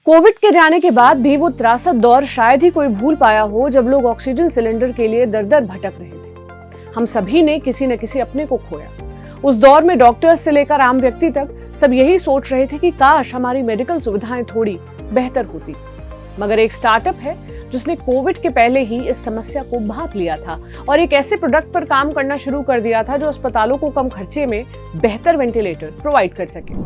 Covid के जाने के बाद भी वो त्रासद दौर शायद ही कोई भूल पाया हो जब लोग ऑक्सीजन सिलेंडर के लिए दर दर भटक रहे थे। हम सभी ने किसी न किसी अपने को खोया। उस दौर में डॉक्टर्स से लेकर आम व्यक्ति तक सब यही सोच रहे थे कि काश हमारी मेडिकल सुविधाएं थोड़ी बेहतर होती। मगर एक स्टार्टअप है जिसने कोविड के पहले ही इस समस्या को भांप लिया था और एक ऐसे प्रोडक्ट पर काम करना शुरू कर दिया था जो अस्पतालों को कम खर्चे में बेहतर वेंटिलेटर प्रोवाइड कर सके।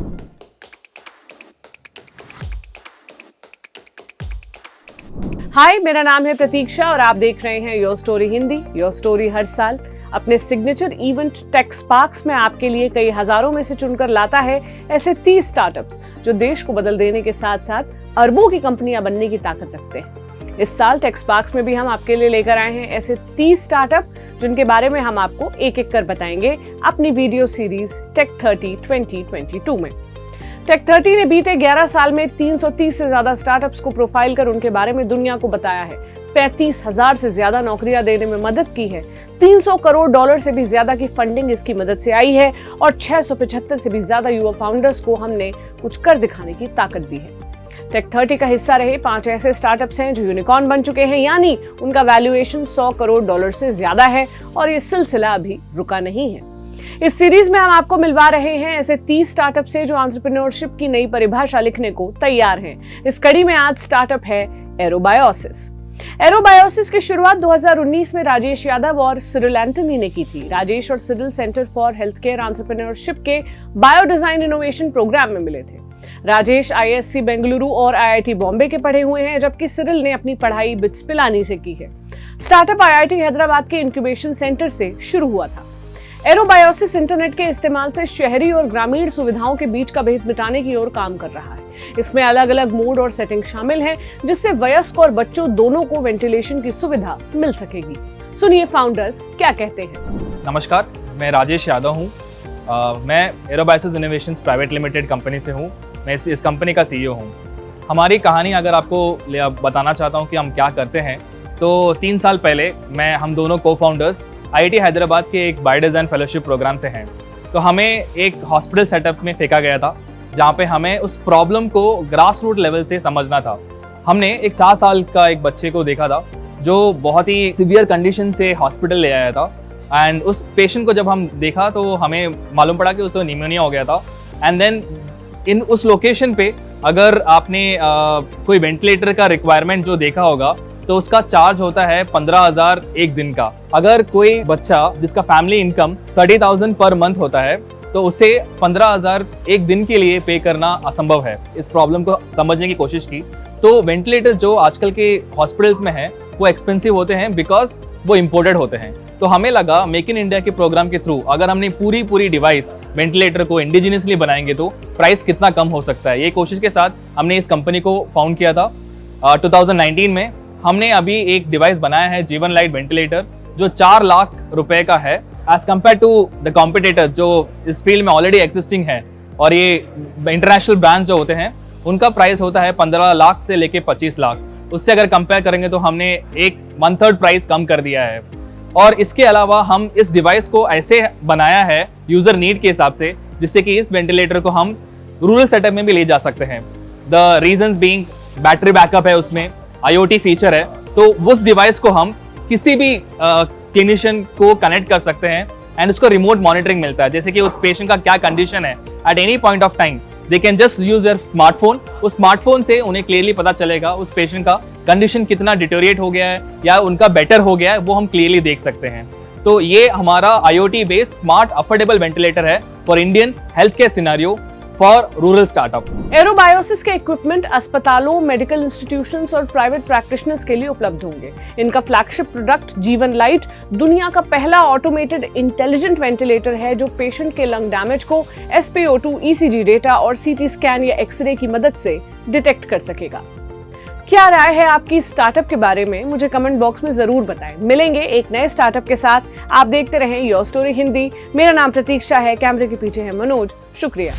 हाय, मेरा नाम है प्रतीक्षा और आप देख रहे हैं YourStory Hindi. YourStory हर साल अपने सिग्नेचर इवेंट टेक स्पार्क्स में आपके लिए कई हजारों में से चुनकर लाता है ऐसे 30 स्टार्टअप्स जो देश को बदल देने के साथ साथ अरबों की कंपनियां बनने की ताकत रखते हैं। इस साल टेक स्पार्क्स में भी हम आपके लिए लेकर आए हैं ऐसे 30 स्टार्टअप जिनके बारे में हम आपको एक एक कर बताएंगे अपनी वीडियो सीरीज टेक 30 2022 में। टेक 30 ने बीते 11 साल में 330 से ज्यादा स्टार्टअप्स को प्रोफाइल कर उनके बारे में दुनिया को बताया है। 35,000 से ज्यादा नौकरियां देने में मदद की है। $300 करोड़ से भी ज्यादा की फंडिंग इसकी मदद से आई है और 675 से भी ज्यादा युवा फाउंडर्स को हमने कुछ कर दिखाने की ताकत दी है। टेक 30 का हिस्सा रहे 5 ऐसे स्टार्टअप्स हैं जो यूनिकॉर्न बन चुके हैं, यानी उनका वैल्यूएशन $100 करोड़ से ज्यादा है और ये सिलसिला अभी रुका नहीं है। इस सीरीज में हम आपको मिलवा रहे हैं ऐसे 30 स्टार्टअप से जो एंटरप्रेन्योरशिप की नई परिभाषा लिखने को तैयार हैं। इस कड़ी में आज स्टार्टअप है एरोबायोसिस। एरोबायोसिस की शुरुआत 2019 में राजेश यादव और सिरिल एंटनी ने की थी। राजेश और Cyril centre for healthcare entrepreneurship के बायो डिजाइन इनोवेशन प्रोग्राम में मिले थे। राजेश IISc बेंगलुरु और IIT बॉम्बे के पढ़े हुए हैं, जबकि सिरिल ने अपनी पढ़ाई बिट्स पिलानी से की है। स्टार्टअप IIT हैदराबाद के इंक्यूबेशन सेंटर से शुरू हुआ था। एरोबायोसिस इंटरनेट के इस्तेमाल से शहरी और ग्रामीण सुविधाओं के बीच का भेद मिटाने की ओर काम कर रहा है। इसमें अलग अलग मोड और सेटिंग शामिल हैं, जिससे वयस्क और बच्चों दोनों को वेंटिलेशन की सुविधा मिल सकेगी। सुनिए फाउंडर्स क्या कहते हैं। नमस्कार, मैं राजेश यादव हूँ। मैं एरोबायोसिस इनोवेशंस प्राइवेट लिमिटेड कंपनी से हूँ। मैं इस कंपनी का CEO हूँ। हमारी कहानी अगर आपको बताना चाहता हूँ कि हम क्या करते हैं, तो 3 साल पहले हम दोनों को-फाउंडर्स IIT हैदराबाद के एक बायो डिज़ाइन फेलोशिप प्रोग्राम से हैं। तो हमें एक हॉस्पिटल सेटअप में फेंका गया था जहाँ पे हमें उस प्रॉब्लम को ग्रास रूट लेवल से समझना था। हमने एक 4 साल का एक बच्चे को देखा था जो बहुत ही सीवियर कंडीशन से हॉस्पिटल ले आया था। एंड उस पेशेंट को जब हम देखा तो हमें मालूम पड़ा कि उसे निमोनिया हो गया था। एंड देन उस लोकेशन पे अगर आपने कोई वेंटिलेटर का रिक्वायरमेंट जो देखा होगा तो उसका चार्ज होता है 15,000 एक दिन का। अगर कोई बच्चा जिसका फैमिली इनकम 30,000 पर मंथ होता है तो उसे 15,000 एक दिन के लिए पे करना असंभव है। इस प्रॉब्लम को समझने की कोशिश की तो वेंटिलेटर जो आजकल के हॉस्पिटल्स में है वो एक्सपेंसिव होते हैं बिकॉज वो इम्पोर्टेड होते हैं। तो हमें लगा मेक इन इंडिया के प्रोग्राम के थ्रू अगर हमने पूरी डिवाइस वेंटिलेटर को इंडिजिनियसली बनाएंगे तो प्राइस कितना कम हो सकता है। ये कोशिश के साथ हमने इस कंपनी को फाउंड किया था। 2019 में हमने अभी एक डिवाइस बनाया है जीवन लाइट वेंटिलेटर जो 4 लाख रुपए का है as compare to the competitors जो इस फील्ड में ऑलरेडी एग्जिस्टिंग है। और ये इंटरनेशनल ब्रांड्स जो होते हैं उनका प्राइस होता है 15 लाख से लेके 25 लाख। उससे अगर कंपेयर करेंगे तो हमने एक 1/3 प्राइस कम कर दिया है। और इसके अलावा हम इस डिवाइस को ऐसे बनाया है यूजर नीड के हिसाब से जिससे कि इस वेंटिलेटर को हम रूरल सेटअप में भी ले जा सकते हैं। The reasons being battery backup है, उसमें IoT फीचर है, तो उस डिवाइस को हम किसी भी क्लिनिशियन को कनेक्ट कर सकते हैं एंड उसको रिमोट मॉनिटरिंग मिलता है। जैसे कि उस पेशेंट का क्या कंडीशन है at any point of time they can just use their smartphone. उस स्मार्टफोन से उन्हें क्लियरली पता चलेगा उस पेशेंट का कंडीशन कितना डिटोरिएट हो गया है या उनका बेटर हो गया है, वो हम क्लियरली देख सकते हैं। तो ये हमारा IoT based smart affordable ventilator है for Indian health care scenario for rural startup. Aerobiosys के इक्विपमेंट अस्पतालों, मेडिकल इंस्टीट्यूशंस और प्राइवेट प्रैक्टिशनर्स के लिए उपलब्ध होंगे। इनका फ्लैगशिप प्रोडक्ट जीवन लाइट दुनिया का पहला ऑटोमेटेड इंटेलिजेंट वेंटिलेटर है जो पेशेंट के लंग डैमेज को SpO2, ECG डेटा और CT स्कैन या एक्सरे की मदद से डिटेक्ट कर सकेगा। क्या राय है आपकी स्टार्टअप के बारे में, मुझे कमेंट बॉक्स में जरूर बताएं। मिलेंगे एक नए स्टार्टअप के साथ। आप देखते रहें योर स्टोरी हिंदी। मेरा नाम प्रतीक्षा है, कैमरे के पीछे है मनोज। शुक्रिया।